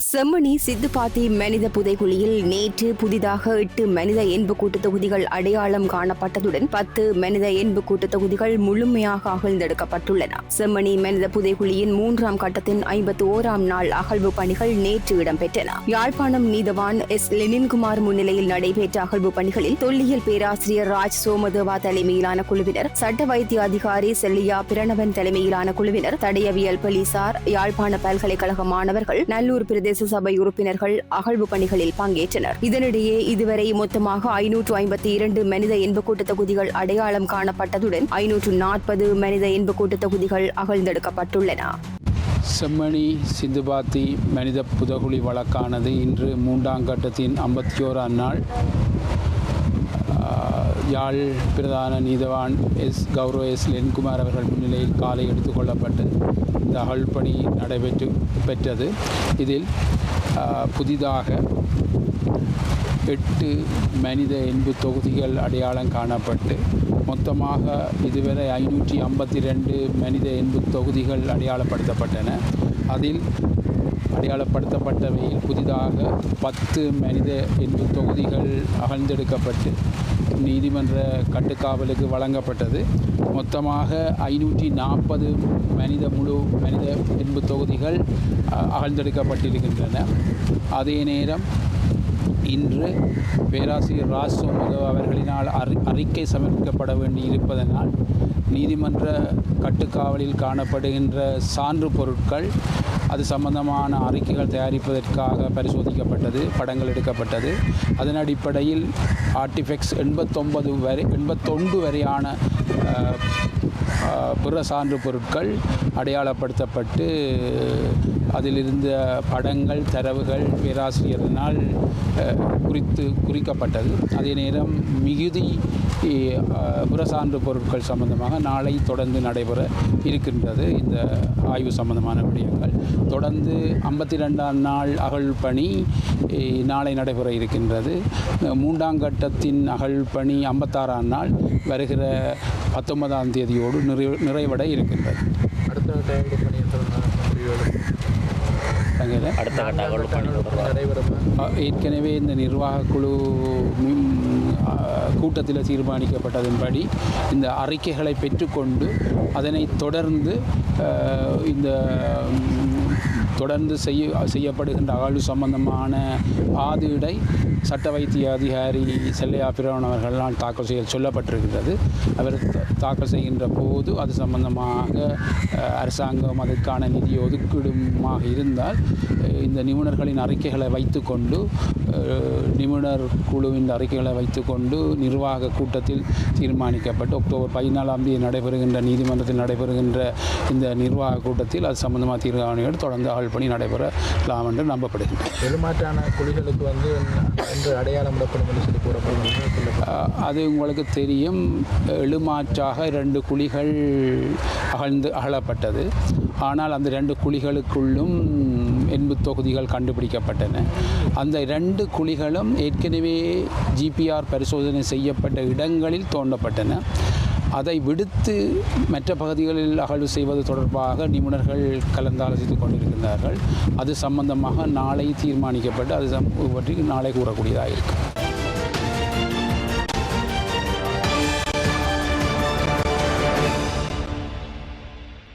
செம்மணி சித்துப்பாத்தி மனித புதைகுழியில் நேற்று புதிதாக 8 மனித எண்புக்கூட்டு தொகுதிகள் அடையாளம் காணப்பட்டதுடன் 10 மனித எண்புக்கூட்டு தொகுதிகள் முழுமையாக அகழ்ந்தெடுக்கப்பட்டுள்ளன. செம்மணி மனித புதைகுழியின் 3ஆம் கட்டத்தின் 51ஆம் நாள் அகழ்வு பணிகள் நேற்று இடம்பெற்றன. யாழ்ப்பாணம் நீதவான் எஸ். லெனின்குமார் முன்னிலையில் நடைபெற்ற அகழ்வு பணிகளில் தொல்லியல் பேராசிரியர் ராஜ் சோமதேவா தலைமையிலான குழுவினர், சட்ட வைத்திய அதிகாரி செல்லியா பிரணவன் தலைமையிலான குழுவினர், தடயவியல் போலீசார், யாழ்ப்பாண பல்கலைக்கழக மாணவர்கள், நல்லூர் பிரதேச சபை உறுப்பினர்கள் அகழ்வு பணிகளில் பங்கேற்றனர். இதனிடையே இதுவரை மொத்தமாக 552 மனித எண்புக்கூட்டு தொகுதிகள் அடையாளம் காணப்பட்டதுடன் 540 மனித எண்புக்கூட்டு தொகுதிகள் அகழ்ந்தெடுக்கப்பட்டுள்ளன. செம்மணி சித்துப்பாத்தி மனித புதைகுழி வழக்கானது இன்று 3ஆம் கட்டத்தின் 51ஆம் நாள் யாழ் பிரதான நீதவான் கௌரவ எஸ். லெனின்குமார் அவர்கள் முன்னிலையில் காலை எடுத்துக்கொள்ளப்பட்டு இந்த அகழ்பணி நடைபெற்றது. இதில் புதிதாக 8 மனித எண்பு தொகுதிகள் அடையாளம் காணப்பட்டு மொத்தமாக இதுவரை 552 மனித எண்பு தொகுதிகள் அடையாளப்படுத்தப்பட்டன. அதில் அடையாளப்படுத்தப்பட்டவையில் புதிதாக 10 மனித எண்பு தொகுதிகள் அகழ்ந்தெடுக்கப்பட்டு நீதிமன்ற கட்டுக்காவலுக்கு வழங்கப்பட்டது. மொத்தமாக 540 மனித எண்பு தொகுதிகள் அகழ்ந்தெடுக்கப்பட்டிருக்கின்றன. அதே நேரம் இன்று பேராசிரியர் ராஜ் சோமதேவா அவர்களினால் அறிக்கை சமர்ப்பிக்கப்பட வேண்டியிருப்பதனால் நீதிமன்ற கட்டுக்காவலில் காணப்படுகின்ற சான்று பொருட்கள் அது சம்பந்தமான அறிக்கைகள் தயாரிப்பதற்காக பரிசோதிக்கப்பட்டது, படங்கள் எடுக்கப்பட்டது. அதன் அடிப்படையில் ஆர்டிஃபெக்ட்ஸ் 81 வரையான பிற சான்று பொருட்கள் அடையாளப்படுத்தப்பட்டு அதிலிருந்த படங்கள், தரவுகள் பேராசிரியரினால் குறிக்கப்பட்டது. அதே நேரம் மிகுதி பிற சான்று பொருட்கள் சம்பந்தமாக நாளை தொடர்ந்து நடைபெற இருக்கின்றது. இந்த ஆய்வு சம்பந்தமான விடயங்கள் தொடர்ந்து 52ஆம் நாள் அகழ்வு பணி நாளை நடைபெற இருக்கின்றது. 3ஆம் கட்டத்தின் அகழ்வு பணி 56ஆம் நாள் வருகிற 19ஆம் தேதியோடு நிறைவடை இருக்கின்றது. ஏற்கனவே இந்த நிர்வாக குழு கூட்டத்தில் தீர்மானிக்கப்பட்டதன்படி இந்த அறிக்கைகளை பெற்றுக்கொண்டு அதனை தொடர்ந்து செய்யப்படுகின்ற அகழ்வு சம்பந்தமான ஆதிடை சட்ட வைத்திய அதிகாரி செல்லியா பிரணவன் அவர்களால் தாக்கல் செய்ய சொல்லப்பட்டிருக்கிறது. அவர் தாக்கல் செய்கின்ற போது அது சம்பந்தமாக அரசாங்கம் அதற்கான நிதி ஒதுக்கீடுமாக இருந்தால் இந்த நிபுணர்களின் அறிக்கைகளை வைத்துக்கொண்டு நிபுணர் குழுவின் அறிக்கைகளை வைத்துக்கொண்டு நிர்வாக கூட்டத்தில் தீர்மானிக்கப்பட்டு அக்டோபர் 14ஆம் தேதி நடைபெறுகின்ற நீதிமன்றத்தில் நடைபெறுகின்ற இந்த நிர்வாக கூட்டத்தில் அது சம்பந்தமாக தீர்மானிகள் தொடர்ந்து அகழ்வு பணி நடைபெறலாம் என்று நம்பப்படுகின்றது. எழுமாற்றான குழிகளுக்கு என்று அடையாளமிடப்படும் என்று சொல்லி கூறப்படும். அது உங்களுக்கு தெரியும். எழுமாற்றாக 2 குழிகள் அகழப்பட்டது. ஆனால் அந்த 2 குழிகளுக்குள்ளும் எண்பு தொகுதிகள் கண்டுபிடிக்கப்பட்டன. அந்த 2 குழிகளும் ஏற்கனவே ஜிபிஆர் பரிசோதனை செய்யப்பட்ட இடங்களில் தோண்டப்பட்டன. அதை விடுத்து மற்ற பகுதிகளில் அகழ்வு செய்வது தொடர்பாக நிபுணர்கள் கலந்தாலோசித்துக் கொண்டிருக்கிறார்கள். அது சம்பந்தமாக நாளை தீர்மானிக்கப்பட்டு அது பற்றி நாளை கூறக்கூடியதாக இருக்கும்.